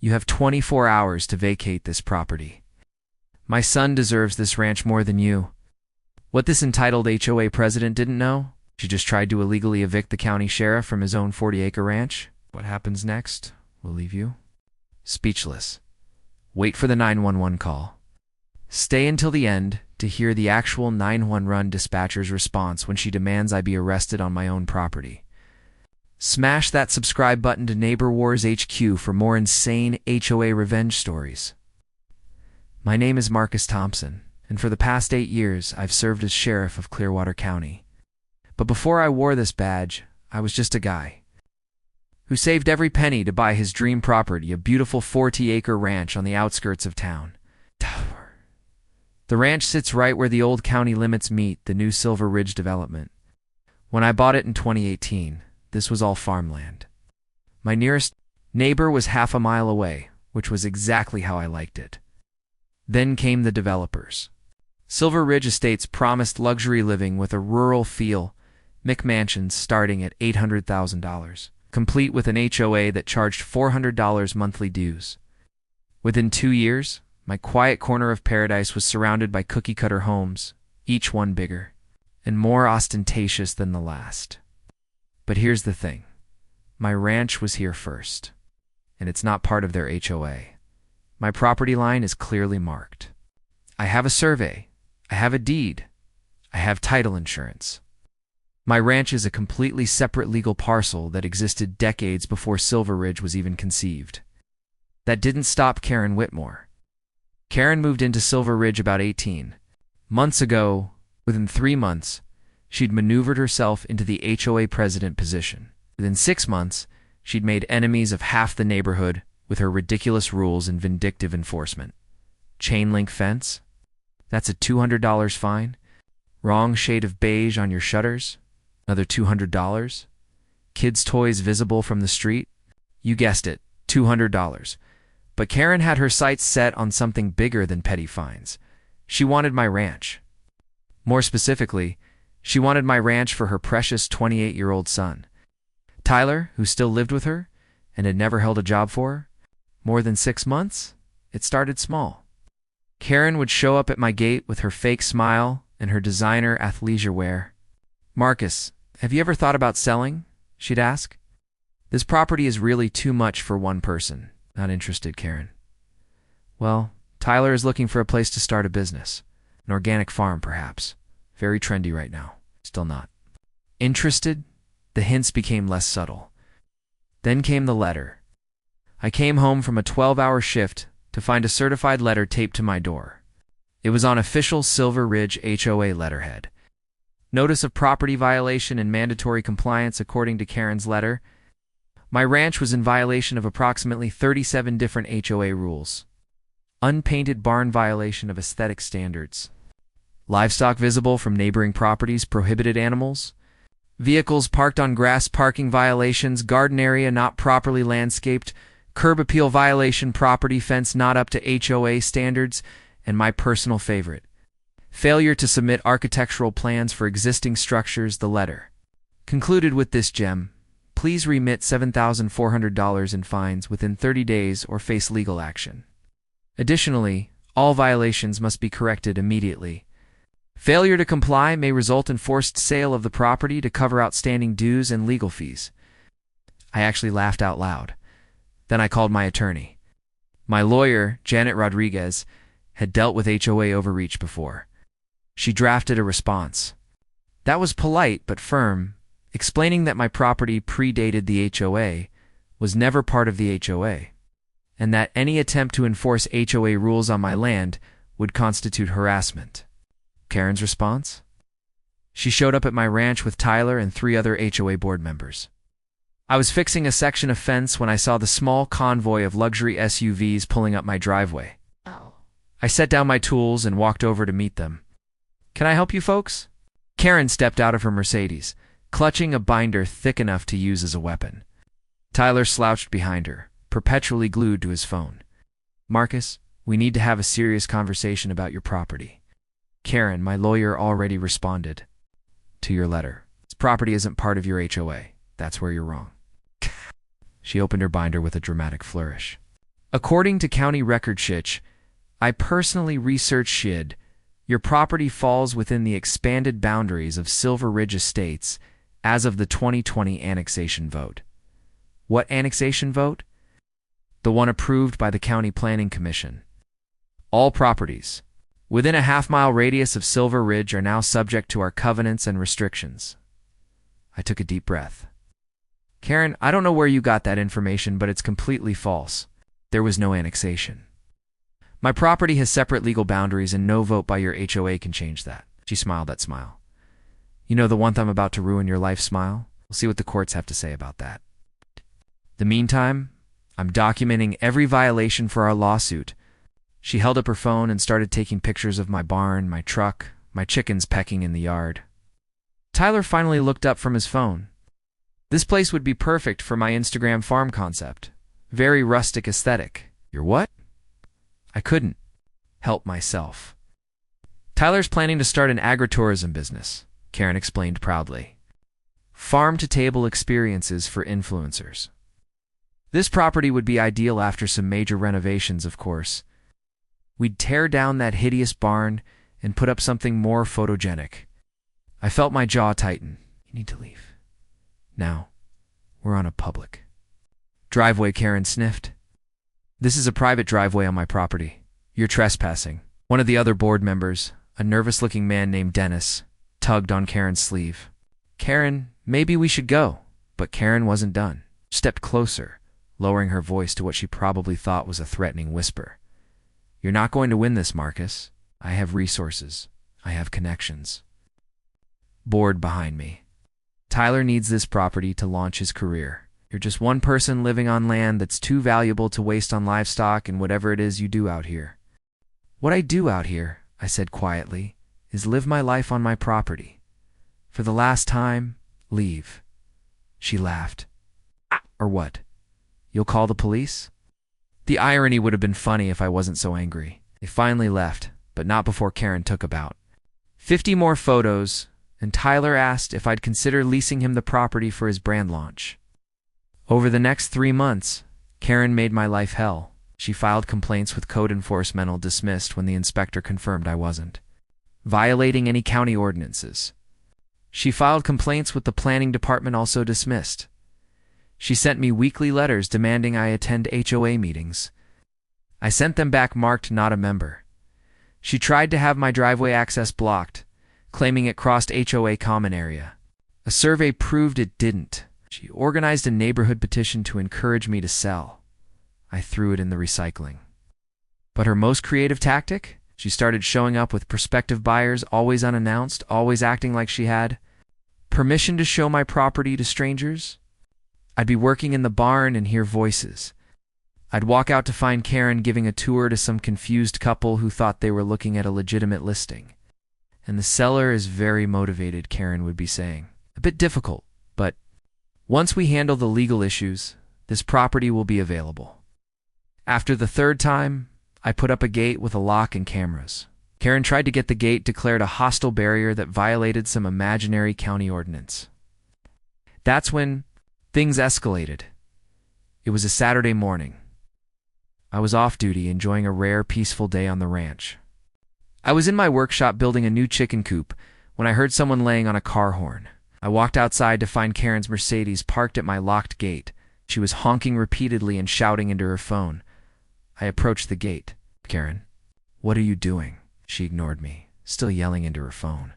You have 24 hours to vacate this property. My son deserves this ranch more than you. What this entitled HOA president didn't know? She just tried to illegally evict the county sheriff from his own 40-acre ranch. What happens next will leave you speechless. Wait for the 911 call. Stay until the end to hear the actual 911 dispatcher's response when she demands I be arrested on my own property. Smash that subscribe button to Neighbor Wars HQ for more insane HOA revenge stories. My name is Marcus Thompson, and for the past 8 years I've served as sheriff of Clearwater County. But before I wore this badge, I was just a guy who saved every penny to buy his dream property, a beautiful 40-acre ranch on the outskirts of town. The ranch sits right where the old county limits meet the new Silver Ridge development. When I bought it in 2018, this was all farmland. My nearest neighbor was half a mile away, which was exactly how I liked it. Then came the developers. Silver Ridge Estates promised luxury living with a rural feel, McMansions starting at $800,000, complete with an HOA that charged $400 monthly dues. Within 2 years, my quiet corner of paradise was surrounded by cookie-cutter homes, each one bigger and more ostentatious than the last. But here's the thing. My ranch was here first, and it's not part of their HOA. My property line is clearly marked. I have a survey. I have a deed. I have title insurance. My ranch is a completely separate legal parcel that existed decades before Silver Ridge was even conceived. That didn't stop Karen Whitmore. Karen moved into Silver Ridge about 18 months ago. Within 3 months, she'd maneuvered herself into the HOA president position. Within 6 months, she'd made enemies of half the neighborhood with her ridiculous rules and vindictive enforcement. Chain link fence? That's a $200 fine. Wrong shade of beige on your shutters? Another $200. Kids' toys visible from the street? You guessed it, $200. But Karen had her sights set on something bigger than petty fines. She wanted my ranch. More specifically, she wanted my ranch for her precious 28-year-old son. Tyler, who still lived with her and had never held a job for her. More than 6 months? It started small. Karen would show up at my gate with her fake smile and her designer athleisure wear. "Marcus, have you ever thought about selling?" she'd ask. "This property is really too much for one person." "Not interested, Karen." "Well, Tyler is looking for a place to start a business. An organic farm, perhaps. Very trendy right now." "Still not." "Interested?" The hints became less subtle. Then came the letter. I came home from a 12-hour shift to find a certified letter taped to my door. It was on official Silver Ridge HOA letterhead. Notice of property violation and mandatory compliance according to Karen's letter. My ranch was in violation of approximately 37 different HOA rules. Unpainted barn violation of aesthetic standards. Livestock visible from neighboring properties, prohibited animals. Vehicles parked on grass parking violations, garden area not properly landscaped, curb appeal violation, property fence not up to HOA standards, and my personal favorite, failure to submit architectural plans for existing structures. The letter concluded with this gem: "Please remit $7,400 in fines within 30 days or face legal action. Additionally, all violations must be corrected immediately. Failure to comply may result in forced sale of the property to cover outstanding dues and legal fees." I actually laughed out loud. Then I called my attorney. My lawyer, Janet Rodriguez, had dealt with HOA overreach before. She drafted a response. That was polite but firm, explaining that my property predated the HOA, was never part of the HOA, and that any attempt to enforce HOA rules on my land would constitute harassment. Karen's response? She showed up at my ranch with Tyler and 3 other HOA board members. I was fixing a section of fence when I saw the small convoy of luxury SUVs pulling up my driveway. I set down my tools and walked over to meet them. "Can I help you folks?" Karen stepped out of her Mercedes, clutching a binder thick enough to use as a weapon. Tyler slouched behind her, perpetually glued to his phone. "Marcus, we need to have a serious conversation about your property." "Karen, my lawyer already responded to your letter. This property isn't part of your HOA. That's where you're wrong." She opened her binder with a dramatic flourish. According to county record sheet, I personally researched SHID. Your property falls within the expanded boundaries of Silver Ridge Estates as of the 2020 annexation vote. What annexation vote? The one approved by the County Planning Commission. All properties within a half-mile radius of Silver Ridge are now subject to our covenants and restrictions. I took a deep breath. Karen, I don't know where you got that information, but it's completely false. There was no annexation. My property has separate legal boundaries, and no vote by your HOA can change that. She smiled that smile. You know, the one I'm about to ruin your life smile? We'll see what the courts have to say about that. The meantime, I'm documenting every violation for our lawsuit. She held up her phone and started taking pictures of my barn, my truck, my chickens pecking in the yard. Tyler finally looked up from his phone. This place would be perfect for my Instagram farm concept. Very rustic aesthetic. You're what? I couldn't help myself. Tyler's planning to start an agritourism business, Karen explained proudly. Farm-to-table experiences for influencers. This property would be ideal after some major renovations, of course. We'd tear down that hideous barn and put up something more photogenic. I felt my jaw tighten. You need to leave. Now, we're on a public driveway, Karen sniffed. This is a private driveway on my property. You're trespassing. One of the other board members, a nervous-looking man named Dennis, tugged on Karen's sleeve. Karen, maybe we should go. But Karen wasn't done. Stepped closer, lowering her voice to what she probably thought was a threatening whisper. You're not going to win this, Marcus. I have resources. I have connections. Board behind me. Tyler needs this property to launch his career. You're just one person living on land that's too valuable to waste on livestock and whatever it is you do out here. What I do out here, I said quietly, is live my life on my property. For the last time, leave. She laughed. Or what? You'll call the police? The irony would have been funny if I wasn't so angry. They finally left, but not before Karen took about 50 more photos, and Tyler asked if I'd consider leasing him the property for his brand launch. Over the next 3 months, Karen made my life hell. She filed complaints with code enforcement, dismissed when the inspector confirmed I wasn't violating any county ordinances. She filed complaints with the planning department, also dismissed. She sent me weekly letters demanding I attend HOA meetings. I sent them back marked not a member. She tried to have my driveway access blocked, claiming it crossed HOA common area. A survey proved it didn't. She organized a neighborhood petition to encourage me to sell. I threw it in the recycling. But her most creative tactic? She started showing up with prospective buyers, always unannounced, always acting like she had permission to show my property to strangers. I'd be working in the barn and hear voices. I'd walk out to find Karen giving a tour to some confused couple who thought they were looking at a legitimate listing. And the seller is very motivated, Karen would be saying. A bit difficult, but once we handle the legal issues, this property will be available. After the third time, I put up a gate with a lock and cameras. Karen tried to get the gate declared a hostile barrier that violated some imaginary county ordinance. That's when things escalated. It was a Saturday morning. I was off duty, enjoying a rare, peaceful day on the ranch. I was in my workshop building a new chicken coop when I heard someone laying on a car horn. I walked outside to find Karen's Mercedes parked at my locked gate. She was honking repeatedly and shouting into her phone. I approached the gate. Karen, what are you doing? She ignored me, still yelling into her phone.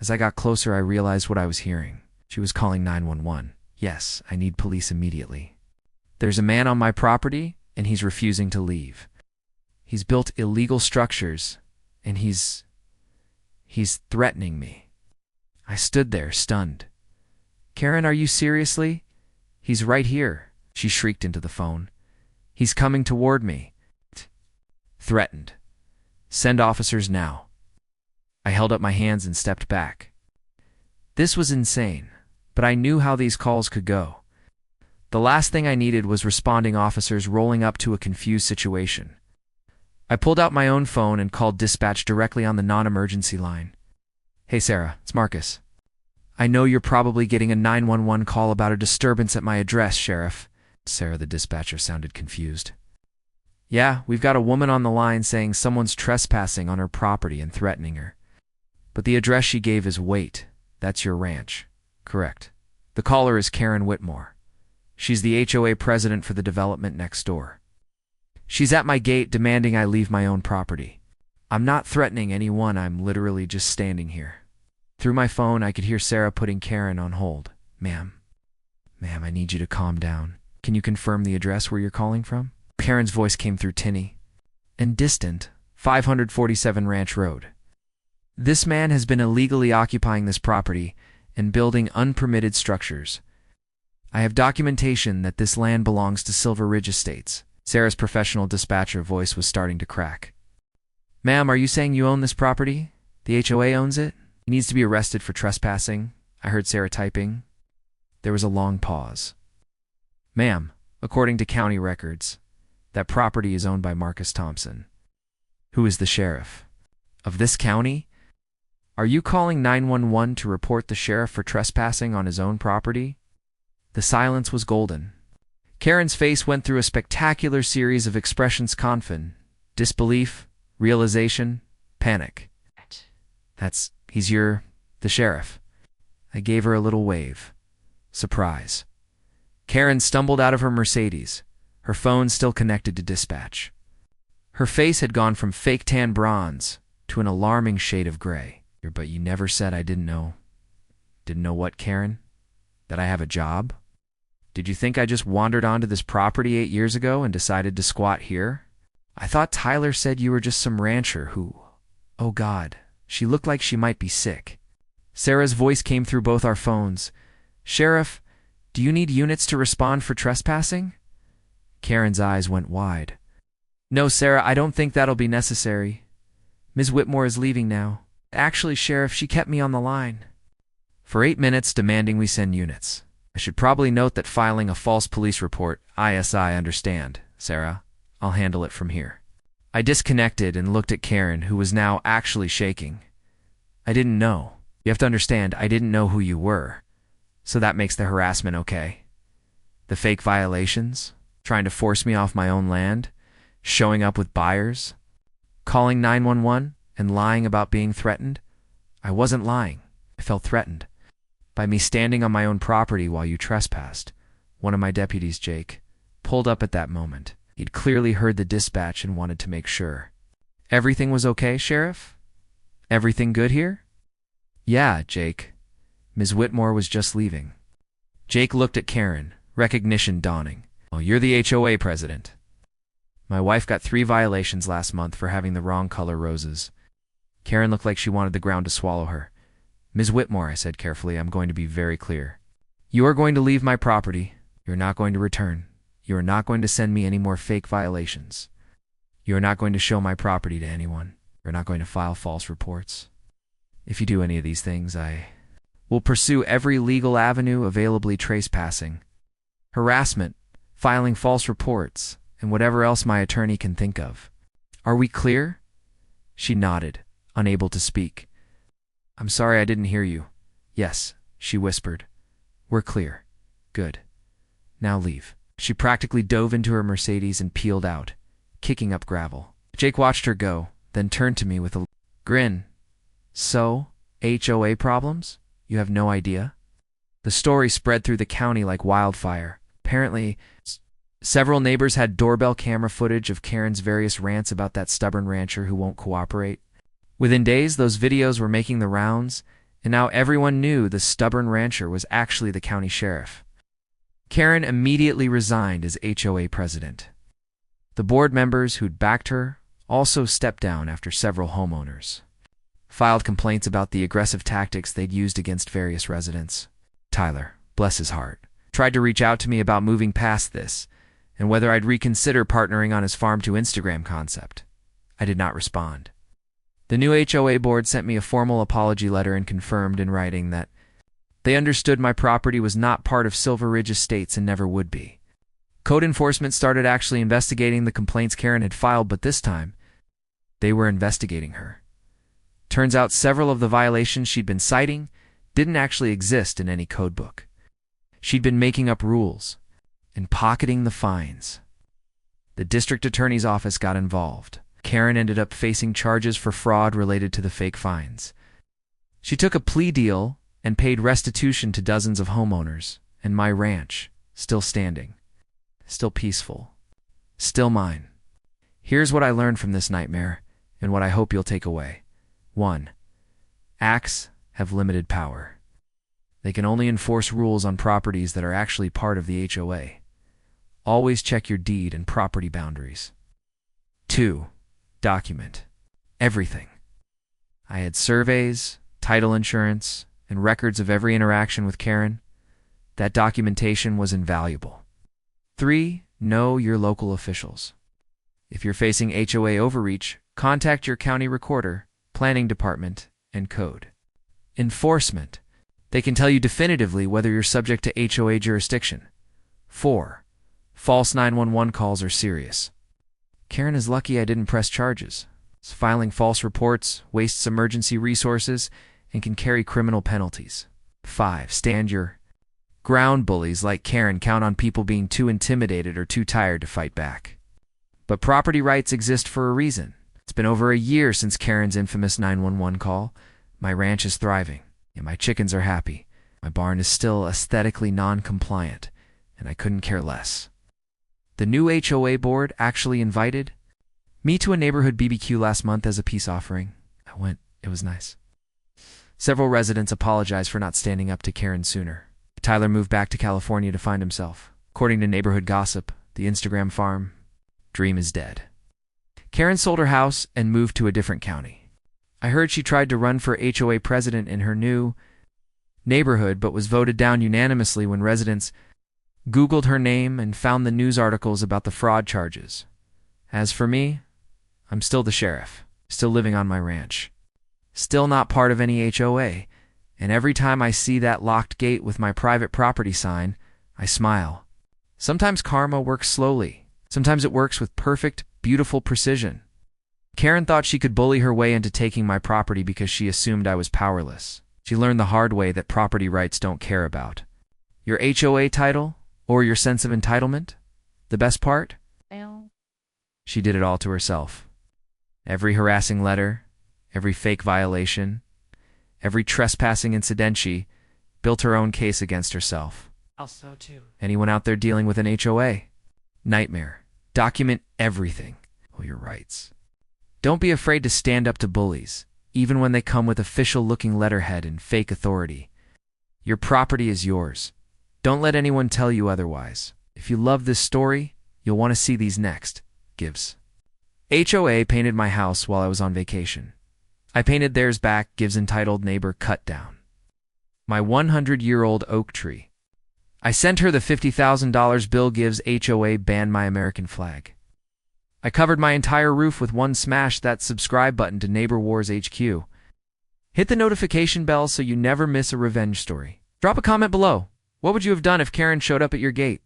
As I got closer, I realized what I was hearing. She was calling 911. Yes, I need police immediately. There's a man on my property, and he's refusing to leave. He's built illegal structures, and he's threatening me. I stood there, stunned. Karen, are you seriously? He's right here, she shrieked into the phone. He's coming toward me. Threatened. Send officers now. I held up my hands and stepped back. This was insane, but I knew how these calls could go. The last thing I needed was responding officers rolling up to a confused situation. I pulled out my own phone and called dispatch directly on the non-emergency line. Hey Sarah, it's Marcus. I know you're probably getting a 911 call about a disturbance at my address, Sheriff. Sarah, the dispatcher, sounded confused. Yeah, we've got a woman on the line saying someone's trespassing on her property and threatening her. But the address she gave is wait, that's your ranch. Correct. The caller is Karen Whitmore. She's the HOA president for the development next door. She's at my gate demanding I leave my own property. I'm not threatening anyone, I'm literally just standing here. Through my phone, I could hear Sarah putting Karen on hold. Ma'am, I need you to calm down. Can you confirm the address where you're calling from? Karen's voice came through tinny and distant. 547 Ranch Road. This man has been illegally occupying this property and building unpermitted structures. I have documentation that this land belongs to Silver Ridge Estates. Sarah's professional dispatcher voice was starting to crack. Ma'am, are you saying you own this property? The HOA owns it? He needs to be arrested for trespassing, I heard Sarah typing. There was a long pause. Ma'am, according to county records, that property is owned by Marcus Thompson, who is the sheriff of this county. Are you calling 911 to report the sheriff for trespassing on his own property? The silence was golden. Karen's face went through a spectacular series of expressions: confidence, disbelief, realization, panic. The sheriff. I gave her a little wave. Surprise. Karen stumbled out of her Mercedes, her phone still connected to dispatch. Her face had gone from fake tan bronze to an alarming shade of gray. But you never said I didn't know. Didn't know what, Karen? That I have a job? Did you think I just wandered onto this property 8 years ago and decided to squat here? I thought Tyler said you were just some rancher who... Oh God, she looked like she might be sick. Sarah's voice came through both our phones. Sheriff, do you need units to respond for trespassing? Karen's eyes went wide. No, Sarah, I don't think that'll be necessary. Ms. Whitmore is leaving now. Actually, Sheriff, she kept me on the line for 8 minutes demanding we send units. I should probably note that filing a false police report, ISI, understand, Sarah. I'll handle it from here. I disconnected and looked at Karen, who was now actually shaking. I didn't know. You have to understand, I didn't know who you were. So that makes the harassment okay. The fake violations, trying to force me off my own land, showing up with buyers, calling 911, and lying about being threatened? I wasn't lying. I felt threatened by me standing on my own property while you trespassed. One of my deputies, Jake, pulled up at that moment. He'd clearly heard the dispatch and wanted to make sure. Everything was okay, Sheriff? Everything good here? Yeah, Jake. Ms. Whitmore was just leaving. Jake looked at Karen, recognition dawning. Oh, you're the HOA president. My wife got 3 violations last month for having the wrong color roses. Karen looked like she wanted the ground to swallow her. Ms. Whitmore, I said carefully, I'm going to be very clear. You are going to leave my property. You're not going to return. You are not going to send me any more fake violations. You are not going to show my property to anyone. You're not going to file false reports. If you do any of these things, I will pursue every legal avenue availably trespassing, harassment, filing false reports, and whatever else my attorney can think of. Are we clear? She nodded, unable to speak. I'm sorry I didn't hear you. Yes, she whispered. We're clear. Good. Now leave. She practically dove into her Mercedes and peeled out, kicking up gravel. Jake watched her go, then turned to me with a grin. So, HOA problems? You have no idea? The story spread through the county like wildfire. Apparently, several neighbors had doorbell camera footage of Karen's various rants about that stubborn rancher who won't cooperate. Within days, those videos were making the rounds, and now everyone knew the stubborn rancher was actually the county sheriff. Karen immediately resigned as HOA president. The board members who'd backed her also stepped down after several homeowners filed complaints about the aggressive tactics they'd used against various residents. Tyler, bless his heart, tried to reach out to me about moving past this and whether I'd reconsider partnering on his farm to Instagram concept. I did not respond. The new HOA board sent me a formal apology letter and confirmed in writing that they understood my property was not part of Silver Ridge Estates and never would be. Code enforcement started actually investigating the complaints Karen had filed, but this time, they were investigating her. Turns out several of the violations she'd been citing didn't actually exist in any code book. She'd been making up rules and pocketing the fines. The district attorney's office got involved. Karen ended up facing charges for fraud related to the fake fines. She took a plea deal and paid restitution to dozens of homeowners, and my ranch, still standing, still peaceful, still mine. Here's what I learned from this nightmare, and what I hope you'll take away. 1. Acts have limited power. They can only enforce rules on properties that are actually part of the HOA. Always check your deed and property boundaries. 2. Document everything. I had surveys, title insurance, and records of every interaction with Karen. That documentation was invaluable. 3. Know your local officials. If you're facing HOA overreach, contact your county recorder, planning department, and code enforcement. They can tell you definitively whether you're subject to HOA jurisdiction. 4. False 911 calls are serious. Karen is lucky I didn't press charges. Filing false reports wastes emergency resources and can carry criminal penalties. 5. Stand your ground. Bullies like Karen count on people being too intimidated or too tired to fight back. But property rights exist for a reason. It's been over a year since Karen's infamous 911 call. My ranch is thriving, and my chickens are happy. My barn is still aesthetically non-compliant, and I couldn't care less. The new HOA board actually invited me to a neighborhood BBQ last month as a peace offering. I went. It was nice. Several residents apologized for not standing up to Karen sooner. Tyler moved back to California to find himself. According to neighborhood gossip, the Instagram farm dream is dead. Karen sold her house and moved to a different county. I heard she tried to run for HOA president in her new neighborhood but was voted down unanimously when residents Googled her name and found the news articles about the fraud charges. As for me, I'm still the sheriff, still living on my ranch, still not part of any HOA, and every time I see that locked gate with my private property sign, I smile. Sometimes karma works slowly. Sometimes it works with perfect, beautiful precision. Karen thought she could bully her way into taking my property because she assumed I was powerless. She learned the hard way that property rights don't care about your HOA title or your sense of entitlement. The best part? She did it all to herself. Every harassing letter, every fake violation, every trespassing incident, she built her own case against herself. Also, too. Anyone out there dealing with an HOA? Nightmare. Document everything. Oh, your rights. Don't be afraid to stand up to bullies, even when they come with official-looking letterhead and fake authority. Your property is yours. Don't let anyone tell you otherwise. If you love this story, you'll want to see these next. Gives. HOA painted my house while I was on vacation. I painted theirs back. Gives entitled neighbor cut down. My 100-year-old oak tree. I sent her the $50,000 bill. Gives HOA banned my American flag. I covered my entire roof with one smash. That subscribe button to Neighbor Wars HQ. Hit the notification bell so you never miss a revenge story. Drop a comment below. What would you have done if Karen showed up at your gate?